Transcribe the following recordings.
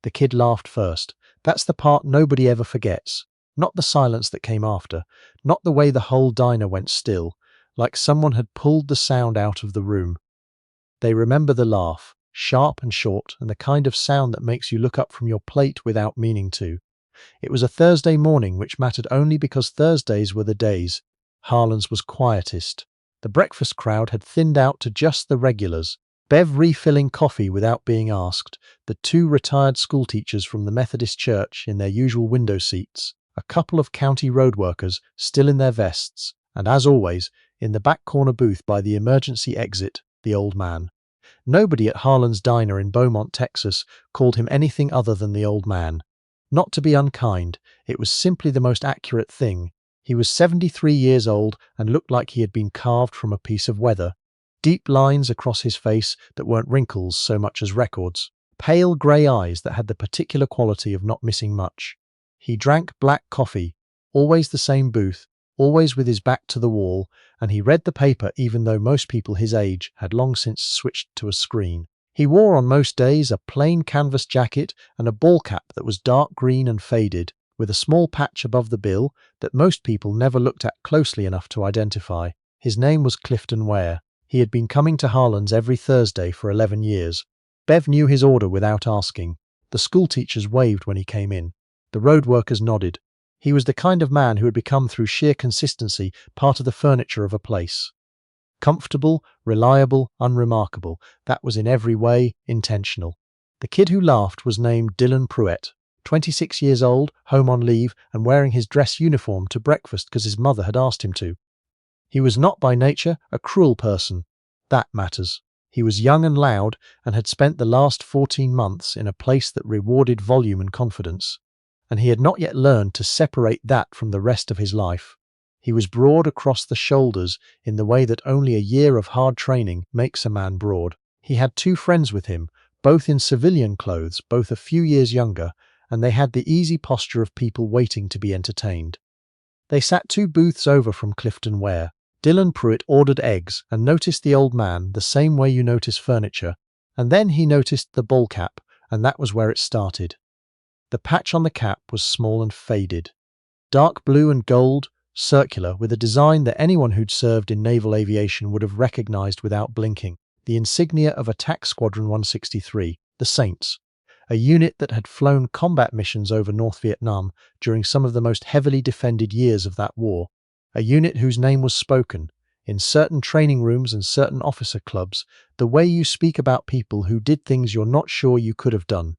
The kid laughed first. That's the part nobody ever forgets. Not the silence that came after, not the way the whole diner went still, like someone had pulled the sound out of the room. They remember the laugh, sharp and short, and the kind of sound that makes you look up from your plate without meaning to. It was a Thursday morning, which mattered only because Thursdays were the days. Harlan's was quietest. The breakfast crowd had thinned out to just the regulars. Bev refilling coffee without being asked, the two retired schoolteachers from the Methodist church in their usual window seats, a couple of county road workers still in their vests, and as always, in the back corner booth by the emergency exit, the old man. Nobody at Harlan's diner in Beaumont, Texas, called him anything other than the old man. Not to be unkind, it was simply the most accurate thing. He was 73 years old and looked like he had been carved from a piece of weather. Deep lines across his face that weren't wrinkles so much as records. Pale grey eyes that had the particular quality of not missing much. He drank black coffee, always the same booth, always with his back to the wall, and he read the paper even though most people his age had long since switched to a screen. He wore on most days a plain canvas jacket and a ball cap that was dark green and faded, with a small patch above the bill that most people never looked at closely enough to identify. His name was Clifton Wear. He had been coming to Harlan's every Thursday for 11 years. Bev knew his order without asking. The schoolteachers waved when he came in. The road workers nodded. He was the kind of man who had become, through sheer consistency, part of the furniture of a place. Comfortable, reliable, unremarkable. That was in every way intentional. The kid who laughed was named Dylan Pruitt, 26 years old, home on leave, and wearing his dress uniform to breakfast because his mother had asked him to. He was not by nature a cruel person. That matters. He was young and loud and had spent the last 14 months in a place that rewarded volume and confidence. And he had not yet learned to separate that from the rest of his life. He was broad across the shoulders in the way that only a year of hard training makes a man broad. He had two friends with him, both in civilian clothes, both a few years younger, and they had the easy posture of people waiting to be entertained. They sat 2 booths over from Clifton Wear. Dylan Pruitt ordered eggs and noticed the old man the same way you notice furniture, and then he noticed the ball cap, and that was where it started. The patch on the cap was small and faded. Dark blue and gold, circular, with a design that anyone who'd served in naval aviation would have recognized without blinking. The insignia of Attack Squadron 163, the Saints, a unit that had flown combat missions over North Vietnam during some of the most heavily defended years of that war. A unit whose name was spoken, in certain training rooms and certain officer clubs, the way you speak about people who did things you're not sure you could have done.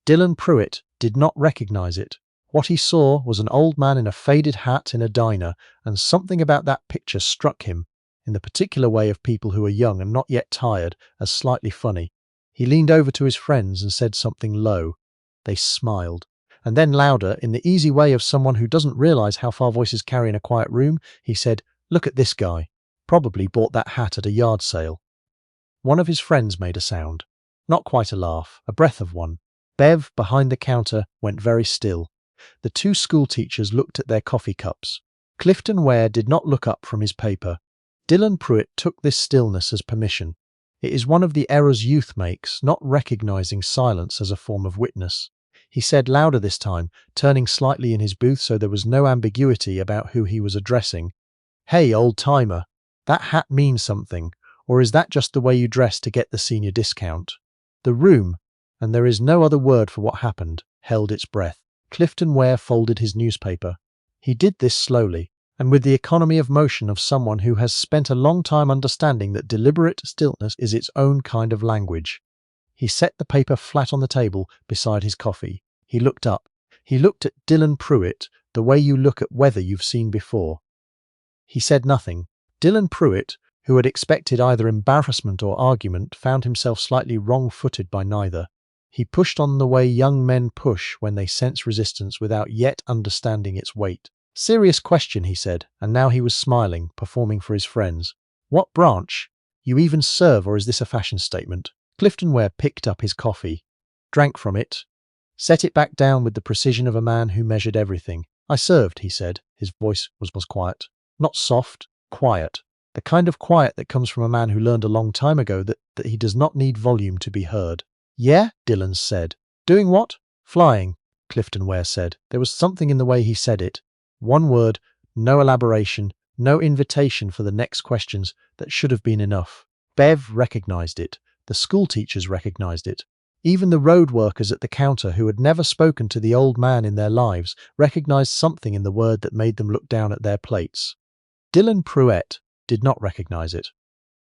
Dylan Pruitt did not recognize it. What he saw was an old man in a faded hat in a diner, and something about that picture struck him, in the particular way of people who are young and not yet tired, as slightly funny. He leaned over to his friends and said something low. They smiled. And then louder, in the easy way of someone who doesn't realize how far voices carry in a quiet room, he said, "Look at this guy. Probably bought that hat at a yard sale." One of his friends made a sound. Not quite a laugh, a breath of one. Bev, behind the counter, went very still. The 2 schoolteachers looked at their coffee cups. Clifton Wear did not look up from his paper. Dylan Pruitt took this stillness as permission. It is one of the errors youth makes, not recognizing silence as a form of witness. He said louder this time, turning slightly in his booth so there was no ambiguity about who he was addressing. "Hey, old-timer, that hat means something, or is that just the way you dress to get the senior discount?" The room, and there is no other word for what happened, held its breath. Clifton Wear folded his newspaper. He did this slowly, and with the economy of motion of someone who has spent a long time understanding that deliberate stillness is its own kind of language. He set the paper flat on the table beside his coffee. He looked up. He looked at Dylan Pruitt the way you look at weather you've seen before. He said nothing. Dylan Pruitt, who had expected either embarrassment or argument, found himself slightly wrong-footed by neither. He pushed on the way young men push when they sense resistance without yet understanding its weight. "Serious question," he said, and now he was smiling, performing for his friends. "What branch? You even serve, or is this a fashion statement?" Clifton Wear picked up his coffee, drank from it, set it back down with the precision of a man who measured everything. "I served," he said. His voice was quiet. Not soft, quiet. The kind of quiet that comes from a man who learned a long time ago that he does not need volume to be heard. "Yeah?" Dylan said. Doing what? Flying, Clifton Wear said. There was something in the way he said it. One word, no elaboration, no invitation for the next questions that should have been enough. Bev recognized it. The school teachers recognized it. Even the road workers at the counter who had never spoken to the old man in their lives recognized something in the word that made them look down at their plates. Dylan Pruett did not recognize it.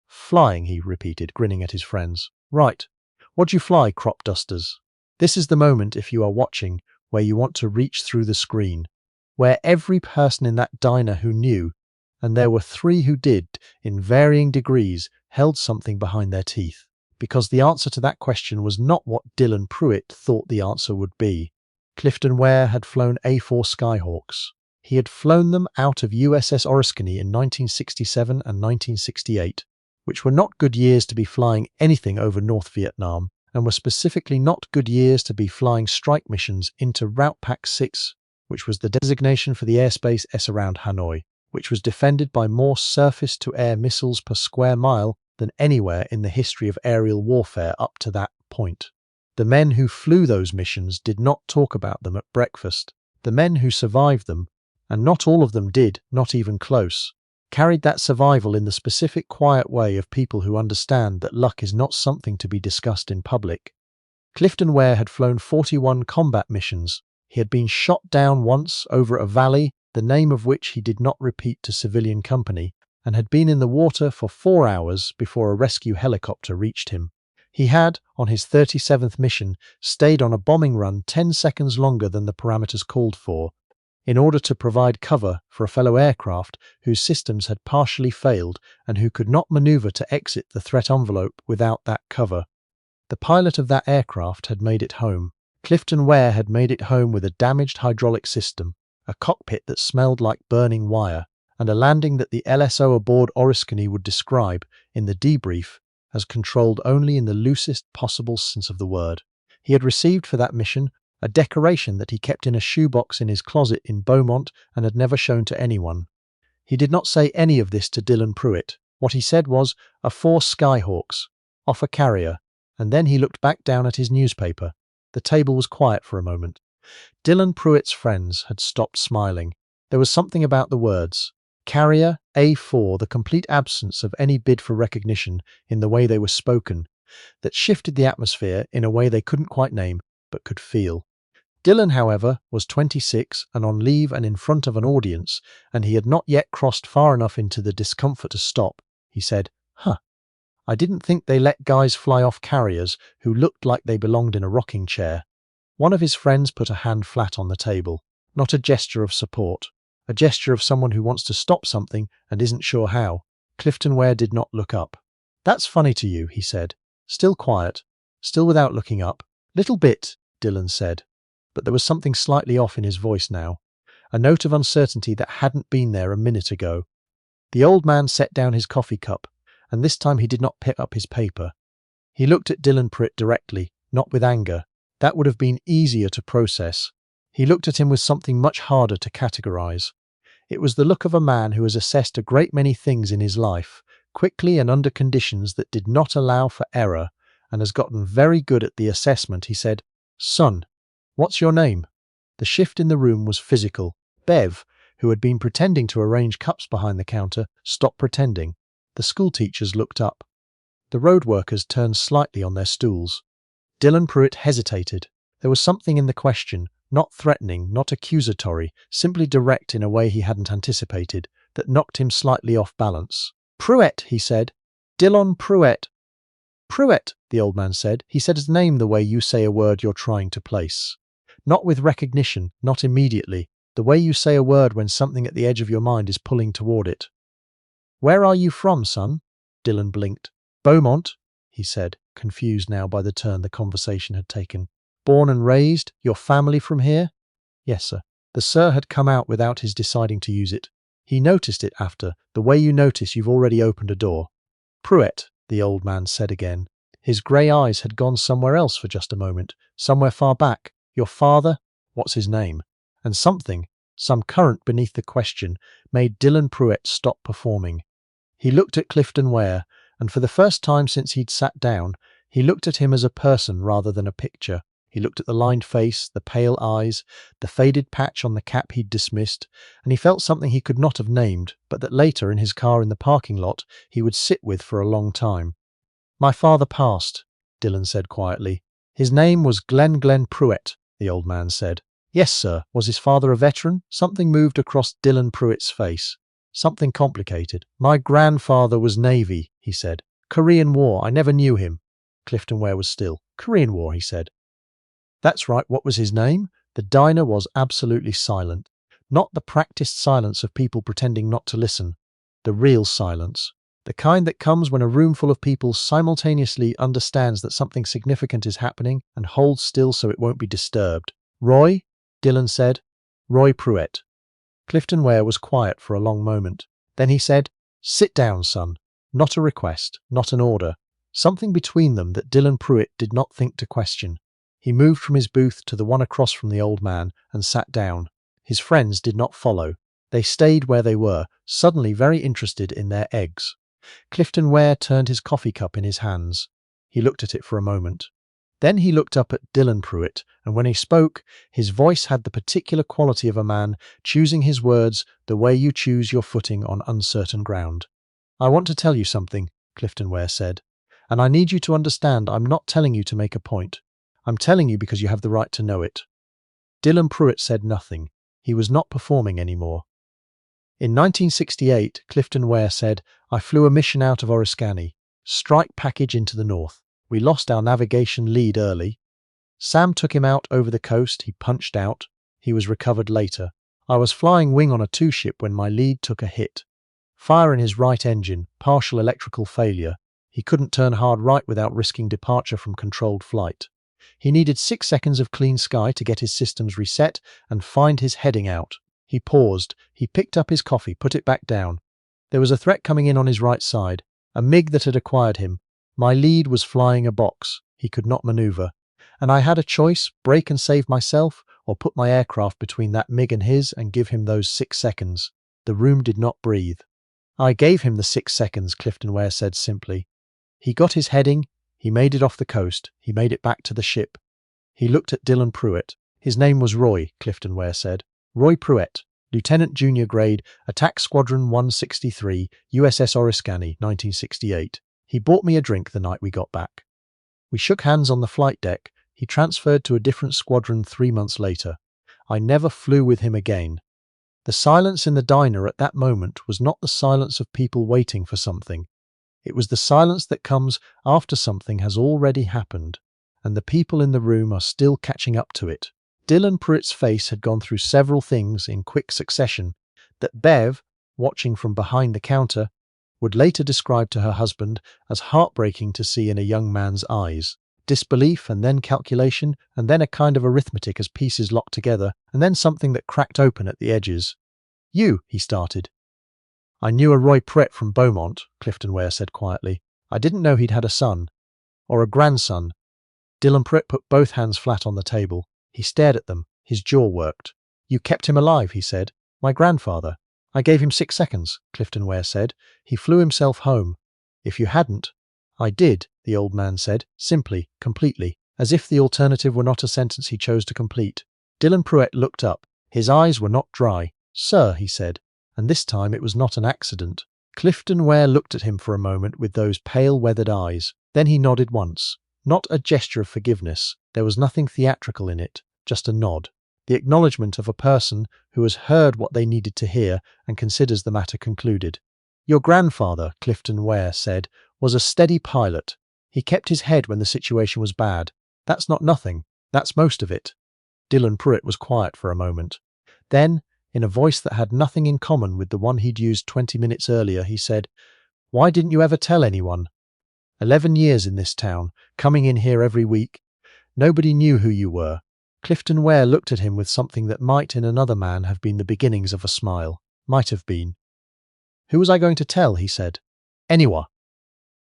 Flying, he repeated, grinning at his friends. Right. What'd you fly, crop dusters? This is the moment, if you are watching, where you want to reach through the screen, where every person in that diner who knew, and there were 3 who did, in varying degrees, held something behind their teeth. Because the answer to that question was not what Dylan Pruett thought the answer would be. Clifton Wear had flown A4 Skyhawks. He had flown them out of USS Oriskany in 1967 and 1968, which were not good years to be flying anything over North Vietnam, and were specifically not good years to be flying strike missions into Route Pack 6, which was the designation for the airspace around Hanoi, which was defended by more surface-to-air missiles per square mile than anywhere in the history of aerial warfare up to that point. The men who flew those missions did not talk about them at breakfast. The men who survived them, and not all of them did, not even close, carried that survival in the specific quiet way of people who understand that luck is not something to be discussed in public. Clifton Wear had flown 41 combat missions. He had been shot down once over a valley, the name of which he did not repeat to civilian company, and had been in the water for 4 hours before a rescue helicopter reached him. He had, on his 37th mission, stayed on a bombing run 10 seconds longer than the parameters called for, in order to provide cover for a fellow aircraft whose systems had partially failed and who could not maneuver to exit the threat envelope without that cover. The pilot of that aircraft had made it home. Clifton Wear had made it home with a damaged hydraulic system, a cockpit that smelled like burning wire, and a landing that the LSO aboard Oriskany would describe, in the debrief, as controlled only in the loosest possible sense of the word. He had received for that mission a decoration that he kept in a shoebox in his closet in Beaumont and had never shown to anyone. He did not say any of this to Dylan Pruett. What he said was, "A 4 Skyhawks, off a carrier," and then he looked back down at his newspaper. The table was quiet for a moment. Dylan Pruett's friends had stopped smiling. There was something about the words, carrier, A4, the complete absence of any bid for recognition in the way they were spoken, that shifted the atmosphere in a way they couldn't quite name, but could feel. Dylan, however, was 26 and on leave and in front of an audience, and he had not yet crossed far enough into the discomfort to stop. He said, I didn't think they let guys fly off carriers who looked like they belonged in a rocking chair." One of his friends put a hand flat on the table, not a gesture of support, a gesture of someone who wants to stop something and isn't sure how. Clifton Wear did not look up. "That's funny to you," he said, still quiet, still without looking up. "Little bit," Dylan said, but there was something slightly off in his voice now, a note of uncertainty that hadn't been there a minute ago. The old man set down his coffee cup, and this time he did not pick up his paper. He looked at Dylan Pruett directly, not with anger. That would have been easier to process. He looked at him with something much harder to categorize. It was the look of a man who has assessed a great many things in his life, quickly and under conditions that did not allow for error, and has gotten very good at the assessment. He said, "Son, what's your name?" The shift in the room was physical. Bev, who had been pretending to arrange cups behind the counter, stopped pretending. The school teachers looked up. The road workers turned slightly on their stools. Dylan Pruett hesitated. There was something in the question, not threatening, not accusatory, simply direct in a way he hadn't anticipated, that knocked him slightly off balance. "Pruett," he said. "Dylan Pruett." "Pruett," the old man said. He said his name the way you say a word you're trying to place. Not with recognition, not immediately, the way you say a word when something at the edge of your mind is pulling toward it. "Where are you from, son?" Dylan blinked. "Beaumont," he said, confused now by the turn the conversation had taken. "Born and raised? Your family from here?" "Yes, sir." The "sir" had come out without his deciding to use it. He noticed it after, the way you notice you've already opened a door. "Pruett," the old man said again. His grey eyes had gone somewhere else for just a moment, somewhere far back. "Your father? What's his name?" And something, some current beneath the question, made Dylan Pruett stop performing. He looked at Clifton Wear, and for the first time since he'd sat down, he looked at him as a person rather than a picture. He looked at the lined face, the pale eyes, the faded patch on the cap he'd dismissed, and he felt something he could not have named, but that later in his car in the parking lot he would sit with for a long time. "My father passed," Dillon said quietly. "His name was Glenn Pruitt," the old man said. "Yes, sir." Was his father a veteran? Something moved across Dillon Pruitt's face. Something complicated. "My grandfather was Navy," he said. "Korean War. I never knew him." Clifton Wear was still. "Korean War," he said. "That's right. What was his name?" The diner was absolutely silent. Not the practiced silence of people pretending not to listen. The real silence. The kind that comes when a room full of people simultaneously understands that something significant is happening and holds still so it won't be disturbed. "Roy?" Dillon said. "Roy Pruitt." Clifton Wear was quiet for a long moment. Then he said, "Sit down, son." Not a request, not an order. Something between them that Dillon Pruitt did not think to question. He moved from his booth to the one across from the old man and sat down. His friends did not follow. They stayed where they were, suddenly very interested in their eggs. Clifton Wear turned his coffee cup in his hands. He looked at it for a moment. Then he looked up at Dillon Pruitt, and when he spoke, his voice had the particular quality of a man choosing his words the way you choose your footing on uncertain ground. "I want to tell you something," Clifton Wear said, "and I need you to understand I'm not telling you to make a point. I'm telling you because you have the right to know it." Dillon Pruitt said nothing. He was not performing anymore. In 1968, Clifton Wear said, "I flew a mission out of Oriskany. Strike package into the north. We lost our navigation lead early. Sam took him out over the coast. He punched out. He was recovered later. I was flying wing on a two-ship when my lead took a hit. Fire in his right engine, partial electrical failure. He couldn't turn hard right without risking departure from controlled flight. He needed 6 seconds of clean sky to get his systems reset and find his heading out. He paused. He picked up his coffee, put it back down. There was a threat coming in on his right side, a MiG that had acquired him. My lead was flying a box. He could not maneuver. And I had a choice, brake and save myself, or put my aircraft between that MiG and his and give him those 6 seconds. The room did not breathe. I gave him the 6 seconds, Clifton Wear said simply. He got his heading. He made it off the coast. He made it back to the ship. He looked at Dillon Pruitt. His name was Roy, Clifton Wear said. Roy Pruitt, Lieutenant Junior Grade, Attack Squadron 163, USS Oriskany, 1968. He bought me a drink the night we got back. We shook hands on the flight deck. He transferred to a different squadron 3 months later. I never flew with him again. The silence in the diner at that moment was not the silence of people waiting for something. It was the silence that comes after something has already happened, and the people in the room are still catching up to it. Dillon Pruitt's face had gone through several things in quick succession that Bev, watching from behind the counter, would later describe to her husband as heartbreaking to see in a young man's eyes. Disbelief, and then calculation, and then a kind of arithmetic as pieces locked together, and then something that cracked open at the edges. "You," he started. "I knew a Roy Pruitt from Beaumont," Clifton Wear said quietly. "I didn't know he'd had a son. Or a grandson." Dillon Pruitt put both hands flat on the table. He stared at them. His jaw worked. "You kept him alive," he said. "My grandfather." "I gave him 6 seconds," Clifton Wear said. "He flew himself home." "If you hadn't—" "I did," the old man said, simply, completely, as if the alternative were not a sentence he chose to complete. Dillon Pruitt looked up. His eyes were not dry. "Sir," he said, and this time it was not an accident. Clifton Wear looked at him for a moment with those pale, weathered eyes. Then he nodded once. Not a gesture of forgiveness. There was nothing theatrical in it, just a nod. The acknowledgement of a person who has heard what they needed to hear and considers the matter concluded. "Your grandfather," Clifton Wear said, "was a steady pilot. He kept his head when the situation was bad. That's not nothing. That's most of it." Dillon Pruitt was quiet for a moment. Then, in a voice that had nothing in common with the one he'd used 20 minutes earlier, he said, "Why didn't you ever tell anyone? 11 years in this town, coming in here every week. Nobody knew who you were." Clifton Wear looked at him with something that might in another man have been the beginnings of a smile. Might have been. "Who was I going to tell?" he said. "Anyone."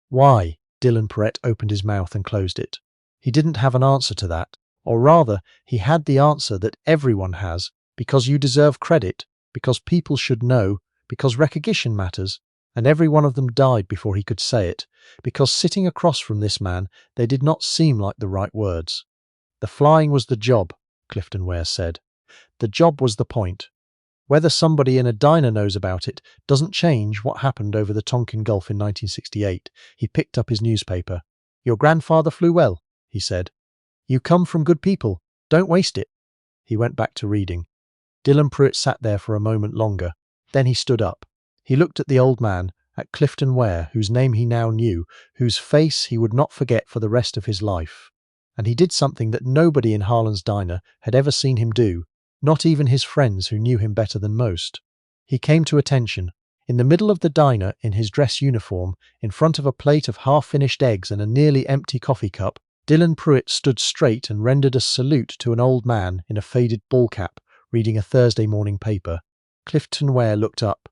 "Why?" Dillon Pruitt opened his mouth and closed it. He didn't have an answer to that. Or rather, he had the answer that everyone has, because you deserve credit, because people should know, because recognition matters, and every one of them died before he could say it, because sitting across from this man, they did not seem like the right words. The flying was the job, Clifton Wear said. The job was the point. Whether somebody in a diner knows about it doesn't change what happened over the Tonkin Gulf in 1968. He picked up his newspaper. Your grandfather flew well, he said. You come from good people. Don't waste it. He went back to reading. Dylan Pruitt sat there for a moment longer. Then he stood up. He looked at the old man, at Clifton Wear, whose name he now knew, whose face he would not forget for the rest of his life. And he did something that nobody in Harlan's diner had ever seen him do, not even his friends who knew him better than most. He came to attention. In the middle of the diner, in his dress uniform, in front of a plate of half-finished eggs and a nearly empty coffee cup, Dylan Pruitt stood straight and rendered a salute to an old man in a faded ball cap, reading a Thursday morning paper. Clifton Wear looked up.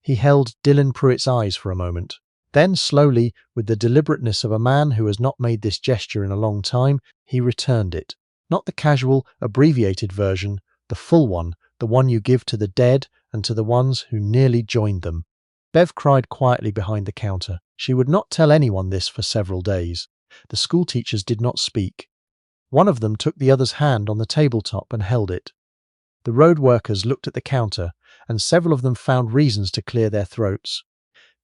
He held Dylan Pruitt's eyes for a moment. Then, slowly, with the deliberateness of a man who has not made this gesture in a long time, he returned it. Not the casual, abbreviated version, the full one, the one you give to the dead and to the ones who nearly joined them. Bev cried quietly behind the counter. She would not tell anyone this for several days. The schoolteachers did not speak. One of them took the other's hand on the tabletop and held it. The road workers looked at the counter, and several of them found reasons to clear their throats.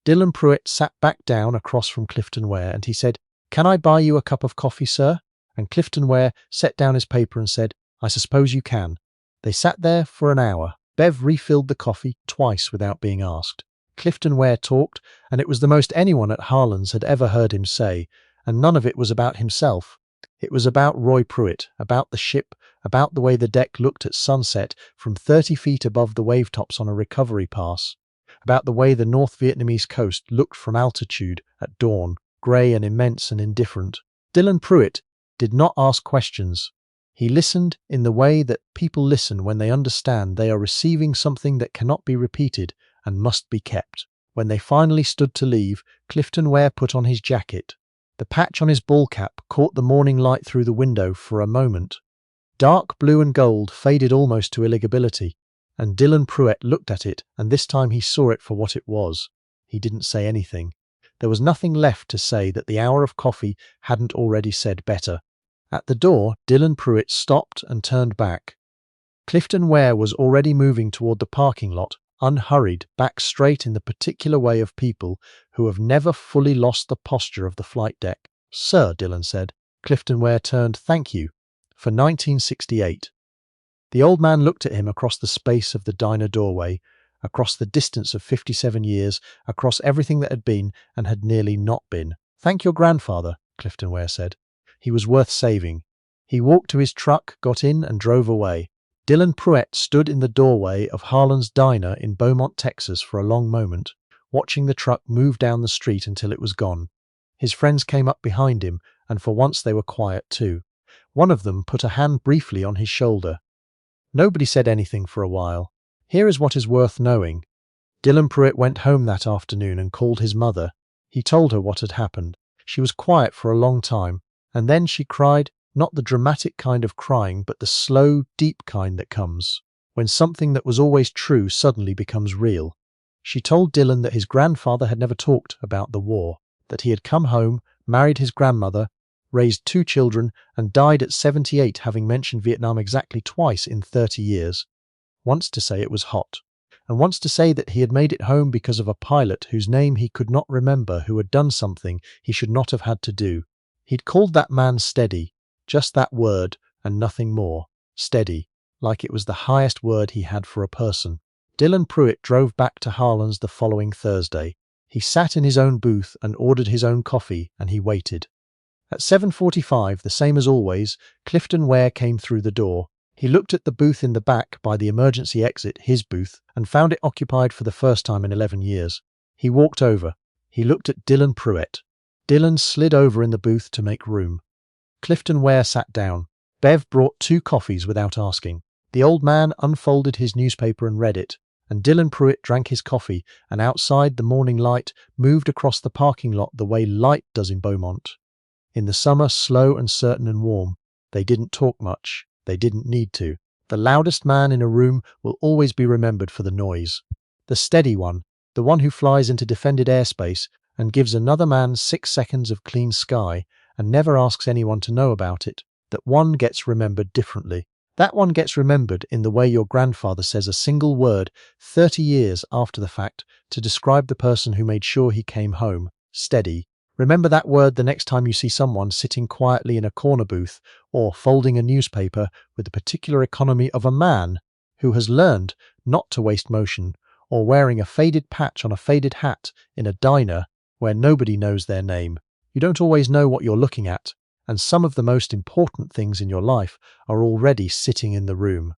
Dylan Pruitt sat back down across from Clifton Wear, and he said, "Can I buy you a cup of coffee, sir?" And Clifton Wear set down his paper and said, "I suppose you can." They sat there for an hour. Bev refilled the coffee twice without being asked. Clifton Wear talked, and it was the most anyone at Harlan's had ever heard him say, and none of it was about himself. It was about Roy Pruitt, about the ship, about the way the deck looked at sunset from 30 feet above the wavetops on a recovery pass, about the way the North Vietnamese coast looked from altitude at dawn, grey and immense and indifferent. Dylan Pruitt did not ask questions. He listened in the way that people listen when they understand they are receiving something that cannot be repeated and must be kept. When they finally stood to leave, Clifton Wear put on his jacket. The patch on his ball cap caught the morning light through the window for a moment. Dark blue and gold faded almost to illegibility, and Dylan Pruitt looked at it, and this time he saw it for what it was. He didn't say anything. There was nothing left to say that the hour of coffee hadn't already said better. At the door, Dylan Pruitt stopped and turned back. Clifton Wear was already moving toward the parking lot, unhurried, back straight in the particular way of people who have never fully lost the posture of the flight deck. "Sir," Dylan said. Clifton Wear turned. "Thank you. For 1968. The old man looked at him across the space of the diner doorway, across the distance of 57 years, across everything that had been and had nearly not been. "Thank your grandfather," Clifton Wear said. "He was worth saving." He walked to his truck, got in and drove away. Dylan Pruitt stood in the doorway of Harlan's diner in Beaumont, Texas for a long moment, watching the truck move down the street until it was gone. His friends came up behind him, and for once they were quiet too. One of them put a hand briefly on his shoulder. Nobody said anything for a while. Here is what is worth knowing. Dylan Pruitt went home that afternoon and called his mother. He told her what had happened. She was quiet for a long time, and then she cried, not the dramatic kind of crying, but the slow, deep kind that comes when something that was always true suddenly becomes real. She told Dylan that his grandfather had never talked about the war, that he had come home, married his grandmother, raised 2 children, and died at 78, having mentioned Vietnam exactly twice in 30 years. Once to say it was hot, and once to say that he had made it home because of a pilot whose name he could not remember, who had done something he should not have had to do. He'd called that man steady, just that word and nothing more. Steady, like it was the highest word he had for a person. Dylan Pruitt drove back to Harlan's the following Thursday. He sat in his own booth and ordered his own coffee, and he waited. At 7:45, the same as always, Clifton Wear came through the door. He looked at the booth in the back by the emergency exit, his booth, and found it occupied for the first time in 11 years. He walked over. He looked at Dylan Pruitt. Dylan slid over in the booth to make room. Clifton Wear sat down. Bev brought 2 coffees without asking. The old man unfolded his newspaper and read it, and Dylan Pruitt drank his coffee, and outside the morning light moved across the parking lot the way light does in Beaumont. In the summer, slow and certain and warm. They didn't talk much. They didn't need to. The loudest man in a room will always be remembered for the noise. The steady one, the one who flies into defended airspace and gives another man 6 seconds of clean sky and never asks anyone to know about it, that one gets remembered differently. That one gets remembered in the way your grandfather says a single word 30 years after the fact to describe the person who made sure he came home, steady. Remember that word the next time you see someone sitting quietly in a corner booth or folding a newspaper with the particular economy of a man who has learned not to waste motion, or wearing a faded patch on a faded hat in a diner where nobody knows their name. You don't always know what you're looking at, and some of the most important things in your life are already sitting in the room.